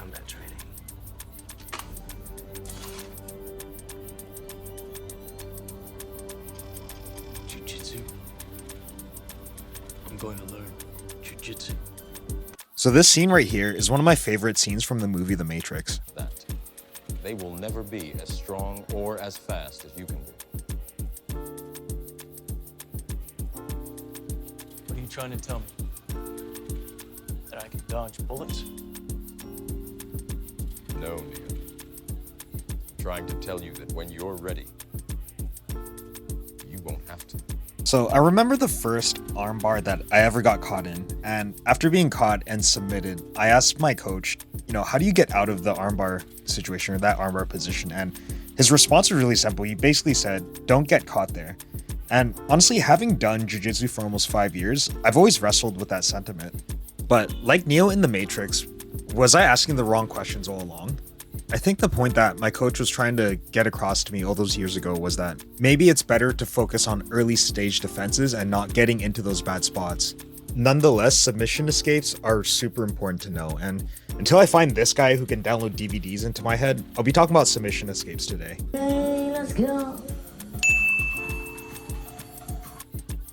combat training. Jiujitsu. I'm going to learn Jiujitsu. So this scene right here is one of my favorite scenes from the movie The Matrix. That they will never be as strong or as fast as you can be. What are you trying to tell me? That I can dodge bullets? No, Neo. I'm trying to tell you that when you're ready, you won't have to. So I remember the first armbar that I ever got caught in, and after being caught and submitted, I asked my coach, how do you get out of the armbar situation or that armbar position? And his response was really simple. He basically said, don't get caught there. And honestly, having done jiu-jitsu for almost 5 years, I've always wrestled with that sentiment. But like Neo in The Matrix, was I asking the wrong questions all along? I think the point that my coach was trying to get across to me all those years ago was that maybe it's better to focus on early stage defenses and not getting into those bad spots. Nonetheless, submission escapes are super important to know, and until I find this guy who can download DVDs into my head, I'll be talking about submission escapes today. Hey, let's go.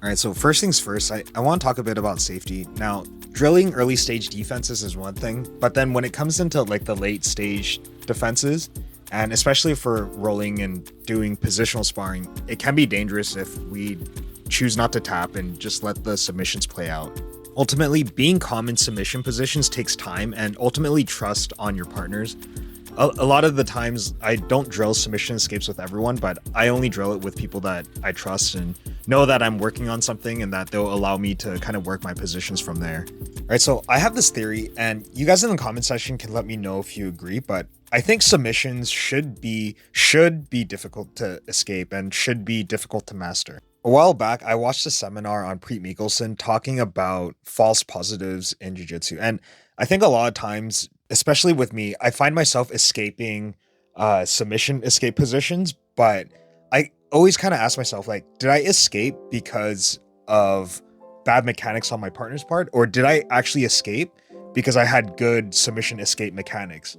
Alright, so first things first, I want to talk a bit about safety. Now, drilling early stage defenses is one thing, but then when it comes into like the late stage defenses, and especially for rolling and doing positional sparring, it can be dangerous if we choose not to tap and just let the submissions play out. Ultimately, being calm in submission positions takes time and ultimately trust on your partners. A lot of the times I don't drill submission escapes with everyone, but I only drill it with people that I trust and know that I'm working on something and that they'll allow me to kind of work my positions from there. All right, so I have this theory, and you guys in the comment section can let me know if you agree, but I think submissions should be difficult to escape and should be difficult to master. A while back, I watched a seminar on Preet Mikkelsen talking about false positives in jiu-jitsu, and I think a lot of times, especially with me, I find myself escaping submission escape positions, but I always kind of ask myself, like, did I escape because of bad mechanics on my partner's part, or did I actually escape because I had good submission escape mechanics?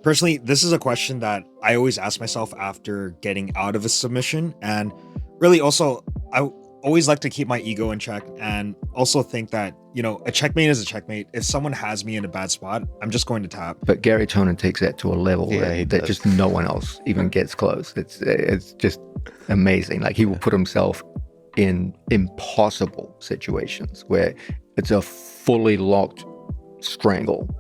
Personally, this is a question that I always ask myself after getting out of a submission, and really also, I always like to keep my ego in check and also think that, a checkmate is a checkmate. If someone has me in a bad spot, I'm just going to tap. But Gary Tonin takes that to a level that just no one else even gets close. It's just amazing. Like, he will put himself in impossible situations where it's a fully locked strangle,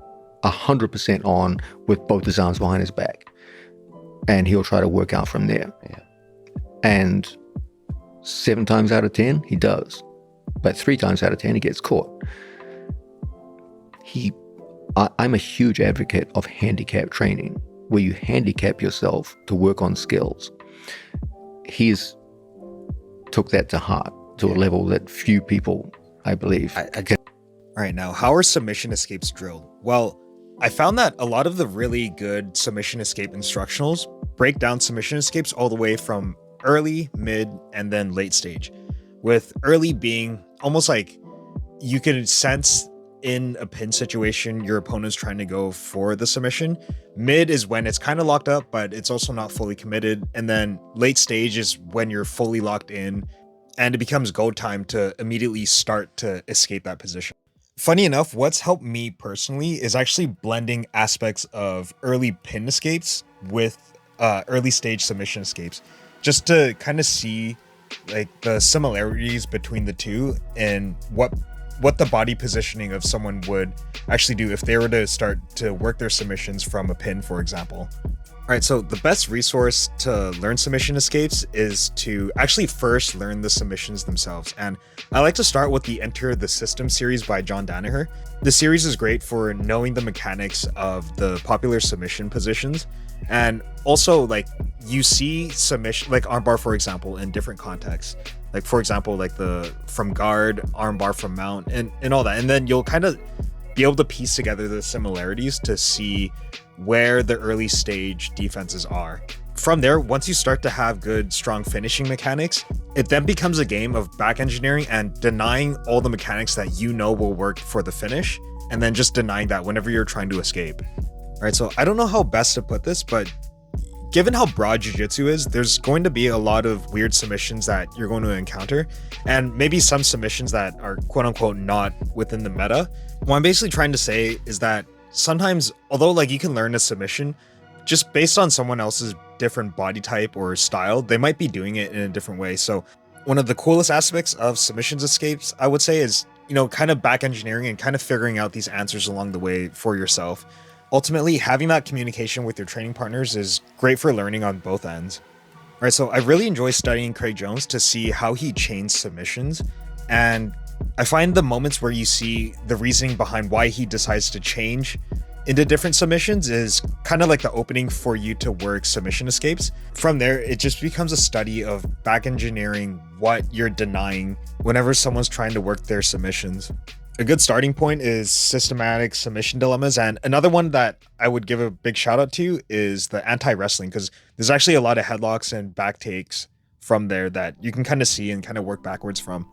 100% on, with both his arms behind his back. And he'll try to work out from there. Yeah. And 7 times out of 10, he does. But 3 times out of 10, he gets caught. I'm a huge advocate of handicap training, where you handicap yourself to work on skills. He's took that to heart to a level that few people, I believe, can. All right, now, how are submission escapes drilled? Well, I found that a lot of the really good submission escape instructionals break down submission escapes all the way from early, mid, and then late stage. With early being almost like you can sense in a pin situation your opponent's trying to go for the submission. Mid is when it's kind of locked up, but it's also not fully committed. And then late stage is when you're fully locked in and it becomes go time to immediately start to escape that position. Funny enough, what's helped me personally is actually blending aspects of early pin escapes with early stage submission escapes, just to kind of see like the similarities between the two and what the body positioning of someone would actually do if they were to start to work their submissions from a pin, for example. All right, so the best resource to learn submission escapes is to actually first learn the submissions themselves. And I like to start with the Enter the System series by John Danaher. The series is great for knowing the mechanics of the popular submission positions. And also, like, you see submission, like armbar, for example, in different contexts. Like, for example, like the from guard, armbar from mount, and all that. And then you'll kind of be able to piece together the similarities to see where the early stage defenses are. From there, once you start to have good, strong finishing mechanics, it then becomes a game of back engineering and denying all the mechanics that you know will work for the finish, and then just denying that whenever you're trying to escape. All right, so I don't know how best to put this, but given how broad jiu-jitsu is, there's going to be a lot of weird submissions that you're going to encounter, and maybe some submissions that are quote-unquote not within the meta. What I'm basically trying to say is that sometimes, although like you can learn a submission just based on someone else's different body type or style, they might be doing it in a different way. So one of the coolest aspects of submissions escapes, I would say, is, you know, kind of back engineering and kind of figuring out these answers along the way for yourself. Ultimately, having that communication with your training partners is great for learning on both ends. All right, so I really enjoy studying Craig Jones to see how he chains submissions, and I find the moments where you see the reasoning behind why he decides to change into different submissions is kind of like the opening for you to work submission escapes. From there, it just becomes a study of back engineering what you're denying whenever someone's trying to work their submissions. A good starting point is systematic submission dilemmas, and another one that I would give a big shout out to is the anti-wrestling, because there's actually a lot of headlocks and back takes from there that you can kind of see and kind of work backwards from.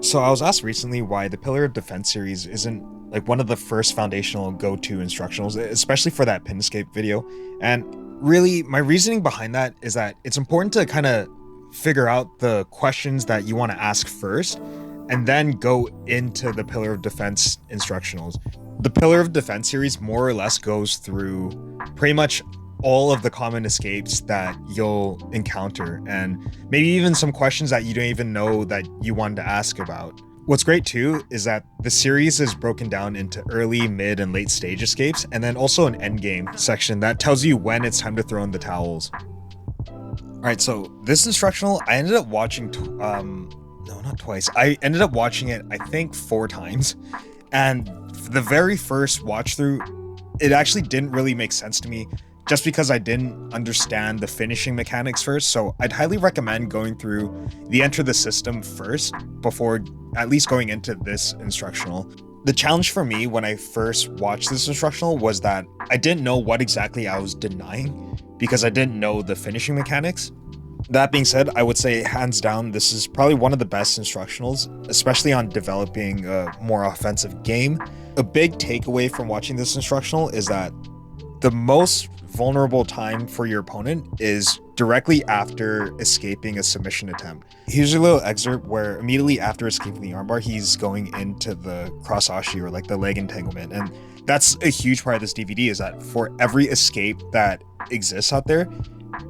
So I was asked recently why the Pillar of Defense series isn't like one of the first foundational go-to instructionals, especially for that pin escape video. And really, my reasoning behind that is that it's important to kind of figure out the questions that you want to ask first, and then go into the Pillar of Defense instructionals. The Pillar of Defense series more or less goes through pretty much all of the common escapes that you'll encounter, and maybe even some questions that you don't even know that you wanted to ask about. What's great too is that the series is broken down into early, mid, and late stage escapes, and then also an end game section that tells you when it's time to throw in the towels. All right, so this instructional, I ended up watching, no, not twice. I ended up watching it, I think 4 times. And the very first watch through, it actually didn't really make sense to me just because I didn't understand the finishing mechanics first. So I'd highly recommend going through the Enter the System first before at least going into this instructional. The challenge for me when I first watched this instructional was that I didn't know what exactly I was denying because I didn't know the finishing mechanics. That being said, I would say hands down, this is probably one of the best instructionals, especially on developing a more offensive game. A big takeaway from watching this instructional is that the most vulnerable time for your opponent is directly after escaping a submission attempt. Here's a little excerpt where immediately after escaping the armbar, he's going into the cross ashi, or like the leg entanglement. And that's a huge part of this DVD, is that for every escape that exists out there,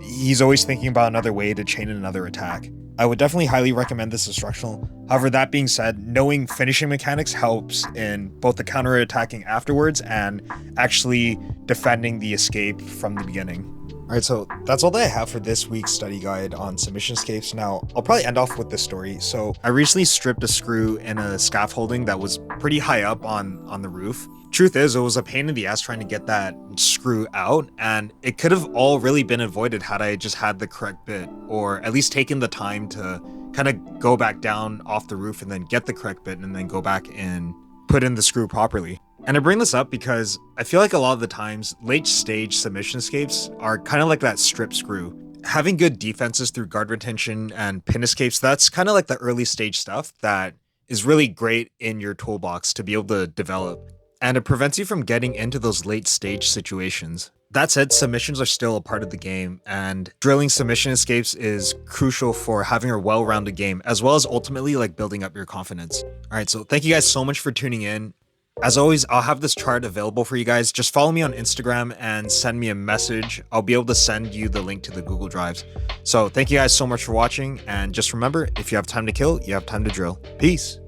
he's always thinking about another way to chain another attack. I would definitely highly recommend this instructional. However, that being said, knowing finishing mechanics helps in both the counter attacking afterwards and actually defending the escape from the beginning. All right, so that's all that I have for this week's study guide on submission escapes. Now, I'll probably end off with this story. So I recently stripped a screw in a scaffolding that was pretty high up on the roof. Truth is, it was a pain in the ass trying to get that screw out, and it could have all really been avoided had I just had the correct bit, or at least taken the time to kind of go back down off the roof and then get the correct bit and then go back and put in the screw properly. And I bring this up because I feel like a lot of the times late stage submission escapes are kind of like that strip screw. Having good defenses through guard retention and pin escapes, that's kind of like the early stage stuff that is really great in your toolbox to be able to develop. And it prevents you from getting into those late stage situations. That said, submissions are still a part of the game, and drilling submission escapes is crucial for having a well-rounded game, as well as ultimately like building up your confidence. All right, so thank you guys so much for tuning in. As always, I'll have this chart available for you guys. Just follow me on Instagram and send me a message. I'll be able to send you the link to the Google Drives. So thank you guys so much for watching, and just remember, if you have time to kill, you have time to drill. Peace.